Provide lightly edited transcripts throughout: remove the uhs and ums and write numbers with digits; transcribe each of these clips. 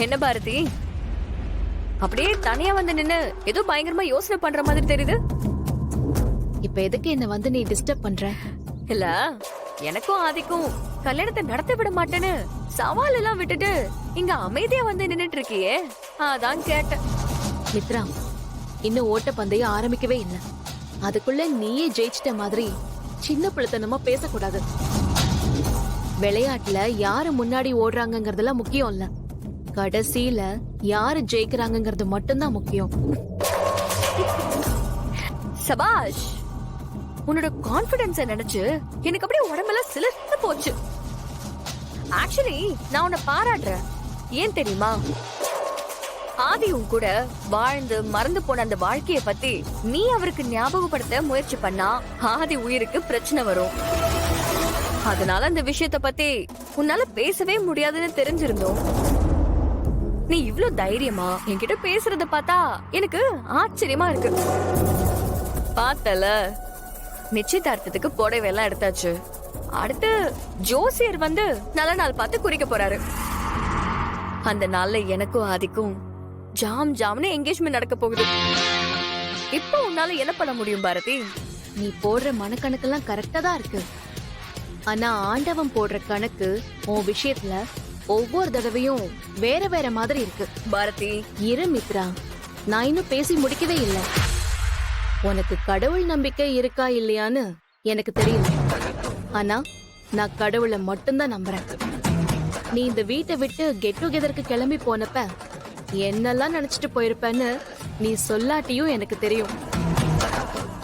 என்ன பாரதி, அப்படியே தனியா வந்து நின்னு ஏதோ பயங்கரமா யோசனை பண்ற மாதிரி தெரியுது. இப்ப எதுக்கு என்ன வந்து நீ டிஸ்டர்ப் பண்ற? இல்ல, எனக்கும் ஆதிக்கும் கல்யாணத்தை நடத்த விட மாட்டேன்னு சவால் எல்லாம் விட்டுட்டு இங்க அமைதியா வந்து நின்னுட்டு இருக்கியே, அதான் கேட்டேன். மித்ரா, இன்னும் ஓட்ட பந்தயம் ஆரம்பிக்கவே இல்ல. அதுக்குள்ள நீயே ஜெயிச்சிட்ட மாதிரி சின்ன பிள்ளைத்தனமா பேசக்கூடாது. விளையாட்டுல யாரு முன்னாடி ஓடுறாங்கங்கறதெல்லாம் முக்கியம் இல்ல, கடைசியில யாரு ஜெயிக்கிறாங்கங்கிறது மட்டும்தான் முக்கியம். சபாஷ், உன்னோட கான்பிடன்ஸ நினைச்சு எனக்கு அப்படியே உடம்பெல்லாம் சிலிர்த்து போச்சு. ஆக்சுவலி நான் உன்னை பாராட்டுறேன். ஏன் தெரியுமா? ஆதியும் கூட வாழ்ந்து மறந்து போன அந்த வாழ்க்கைய பத்தி நீ அவருக்கு ஞாபகப்படுத்த முயற்சி பண்ணா ஆதி உயிருக்கு பிரச்சனை வரும். அதனால அந்த விஷயத்த பத்தி உன்னால பேசவே முடியாதுன்னு தெரிஞ்சிருந்தோம். நீ இவ்ளோ தைரியமா என்கிட்ட பேசுறத பார்த்தா எனக்கு ஆச்சரியமா இருக்கு. பார்த்தல, நிச்சயதார்த்தத்துக்கு புடவையெல்லாம் எடுத்தாச்சு. அடுத்து ஜோசியர் வந்து நல்ல நாள் பார்த்து குறிக்க போறாரு. அந்த நாள்ல எனக்கும் ஆதிக்கும் ஜாம் ஜாம்னு என்கேஜ்மெண்ட் நடக்க போகுது. இப்போ உன்னால என்ன பண்ண முடியும் பாரதி? நீ போடுற மனக்கணக்கெல்லாம் கரெக்டா தான் இருக்கு. ஆனா ஆண்டவன் போடுற கணக்கு உன் விஷயத்துல ஒவ்வொரு தடவையும் வேற வேற மாதிரி இருக்கு. பாரதி, இரு மித்ரா, நான் இன்னும் பேசி முடிக்கவே இல்லை. உனக்கு கடவுள் நம்பிக்கை இருக்கா இல்லையான்னு எனக்கு தெரியல. ஆனா நான் கடவுளை மட்டும்தான் நம்புறேன். நீ இந்த வீட்டை விட்டு கெட் டுகெதருக்கு கிளம்பி போனப்ப என்னெல்லாம் நினைச்சிட்டு போயிருப்பேன்னு நீ சொல்லாட்டியும் எனக்கு தெரியும்.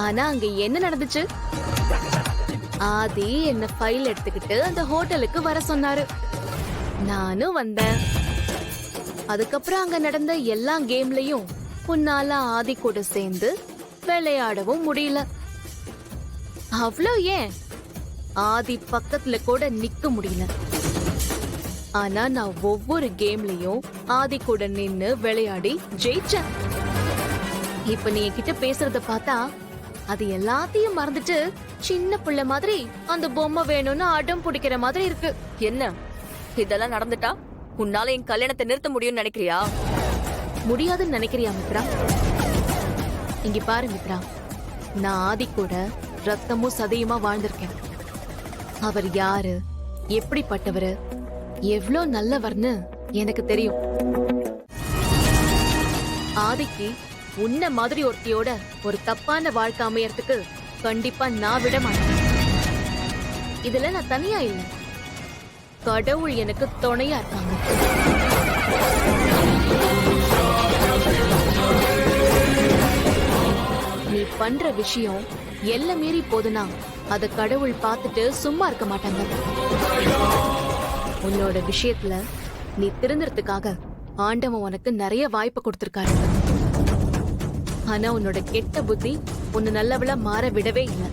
ஆனா அங்க என்ன நடந்துச்சு? ஆதி என்ன ஃபைல் எடுத்துக்கிட்டு அந்த ஹோட்டலுக்கு வர சொன்னாரு. நானும் வந்தேன். அதுக்கப்புறம் அங்க நடந்த எல்லா கேம்லயும் உன்னால ஆதி கூட சேர்ந்து விளையாடவும் முடியல. அவ்வளோ ஏன், ஆதி பக்கத்துல கூட நிக்க முடியல. ஆனா நான் ஒவ்வொரு கேம்லயும் ஆதி கூட நின்னு விளையாடி ஜெயிச்சேன். இப்ப நீ என்கிட்ட பேசுறத பார்த்தா அது எல்லாத்தையும் மறந்துட்டு சின்ன பிள்ளை மாதிரி அந்த பொம்மை வேணும்னு அடம் பிடிக்கிற மாதிரி இருக்கு. என்ன இதெல்லாம் நடந்துட்டா உன்னால என் கல்யாணத்தை நிறுத்த முடியும்னு நினைக்கிறியா? முடியாதுன்னு நினைக்கிறியா மித்ரா? இங்க பாரு மித்ரா, நான் ஆதி கூட ரத்தமும் சதையுமா வாழ்ந்திருக்கேன். அவர் யாரு, எப்படிப்பட்டவரு, எவ்ளோ நல்லவர்னு எனக்கு தெரியும். ஆதிக்கு உன்ன மாதிரி ஒருத்தியோட ஒரு தப்பான வாழ்க்கை அமையறதுக்கு கண்டிப்பா நான் விட மாட்டேன். இதுல நான் தனியா இல்ல, கடவுள் எனக்கு துணையா இருக்காங்க. நீ பண்ற விஷயம் எல்லை மீறி போதுனா அத கடவுள் பார்த்துட்டு சும்மா இருக்க மாட்டாங்க. உன்னோட விஷயத்துல நீ திருந்துறதுக்காக ஆண்டவன் உனக்கு நிறைய வாய்ப்பு கொடுத்திருக்காரு. ஆனா உன்னோட கெட்ட புத்தி உன்னை நல்லவளா மாற விடவே இல்லை.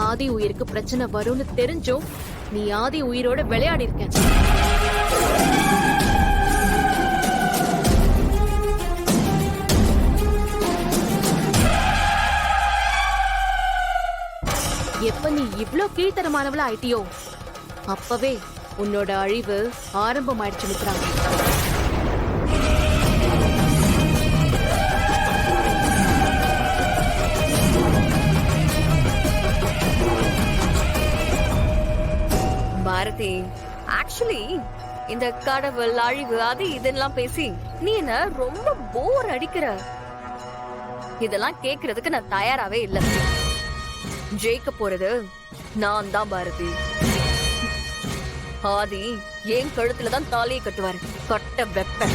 ஆதி உயிருக்கு பிரச்சனை வரும்னு தெரிஞ்சும் நீ ஆதி உயிரோட விளையாடி இருக்க. எப்ப நீ இவ்ளோ கீழ்த்தரமானவளா ஆயிட்டியோ அப்பவே உன்னோட அழிவு ஆரம்பமாயிடுச்சு மித்ரா. பாரதி, ஆக்சுவலி இந்த கடவுள் அழிவு அது இதெல்லாம் பேசி நீ என்ன ரொம்ப போர் அடிக்கிற. இதெல்லாம் கேக்குறதுக்கு நான் தயாராவே இல்ல. ஜெயிக்க போறது நான் தான் பாரதி. ஆதி என் கழுத்துல தான் தாலியை கட்டுவாரு. கட்ட வெப்ப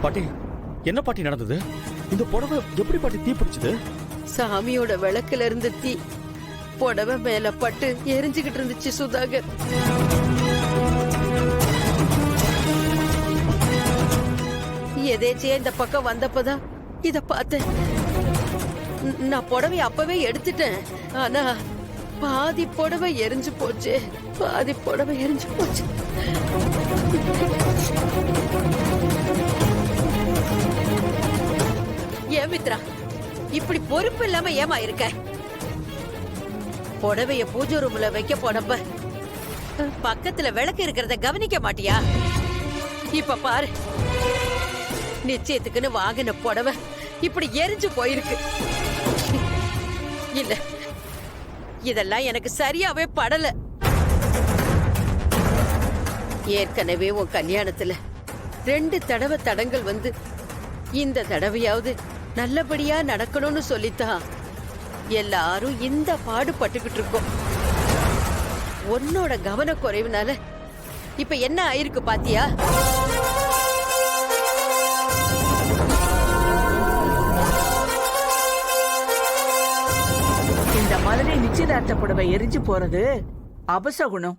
பாட்டி, என்ன பாட்டி நடந்தது? இந்த புடவை எப்படி பாட்டி தீ பிடிச்சது? சாமியோட விளக்குல இருந்து தீ புடவை மேல பட்டு எரிஞ்சுகிட்டு இருந்துச்சு சுதாகர். எதேச்சியா இந்த பக்கம் வந்தப்பதான் இத பார்த்தேன். நான் புடவை அப்பவே எடுத்துட்டேன். ஆனா பாதி புடவை எரிஞ்சு போச்சு. பாதி புடவை எரிஞ்சு போச்சு. ஏன் மித்ரா இப்படி பொறுப்பு இல்லாம ஏமா இருக்க? புடவைய பூஜை ரூம்ல வைக்க போனப்ப பக்கத்துல விளக்கு இருக்கிறத கவனிக்க மாட்டியா? இப்ப பாரு, நிச்சயத்துக்குன்னு வாங்கின புடவை இப்படி எரிஞ்சு போயிருக்கு. இல்ல, இதெல்லாம் எனக்கு சரியாவே படல. ஏற்கனவே உன் கல்யாணத்துல 2 தடவை தடங்கள் வந்து இந்த தடவையாவது நல்லபடியா நடக்கணும்னு சொல்லித்தான் எல்லாரும் இந்த பாடுபட்டுக்கிட்டு இருக்கோம். உன்னோட கவன குறைவுனால இப்ப என்ன ஆயிருக்கு பாத்தியா? இந்த மாதிரி நிச்சயதார்த்த புடவை எரிஞ்சு போறது அபசகுணம்.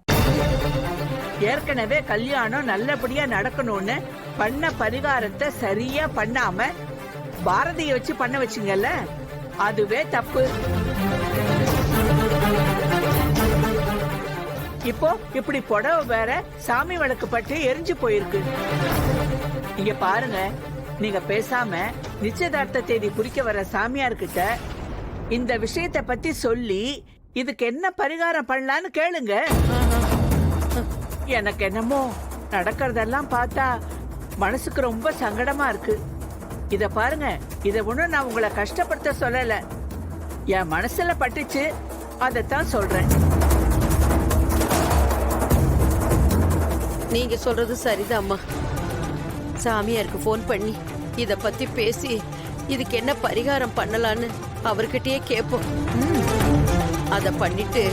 ஏற்கனவே கல்யாணம் நல்லபடியா நடக்கணும்னு பண்ண பரிகாரத்தை சரியா பண்ணாம பாரதிய வச்சு பண்ண வச்சுங்கல்ல, அதுவே தப்பு. இப்போ இப்படி புடவை வேற சாமி விளக்கு பட்டு எரிஞ்சு போயிருக்கு. இங்க பாருங்க, நீங்க பேசாம நிச்சயதார்த்த தேதி குறிக்க வர சாமியார்கிட்ட இந்த விஷயத்தை பத்தி சொல்லி இதுக்கு என்ன பரிகாரம் பண்ணலான்னு கேளுங்க. எனக்கு என்னமோ நடக்கிறதெல்லாம் பார்த்தா மனசுக்கு ரொம்ப சங்கடமா இருக்கு. இத பாருங்க, இத ஒண்ணும் நான் உங்களை கஷ்டப்படுத்த சொல்லல, என் மனசுல பட்டுச்சு, அதத்தான் சொல்றேன். நீங்க சொல்றது சரிதான் அம்மா. சாமியாருக்கு போன் பண்ணி இத பத்தி பேசி இதுக்கு என்ன பரிகாரம் பண்ணலான்னு அவர்கிட்டயே கேட்போம். அத பண்ணிட்டு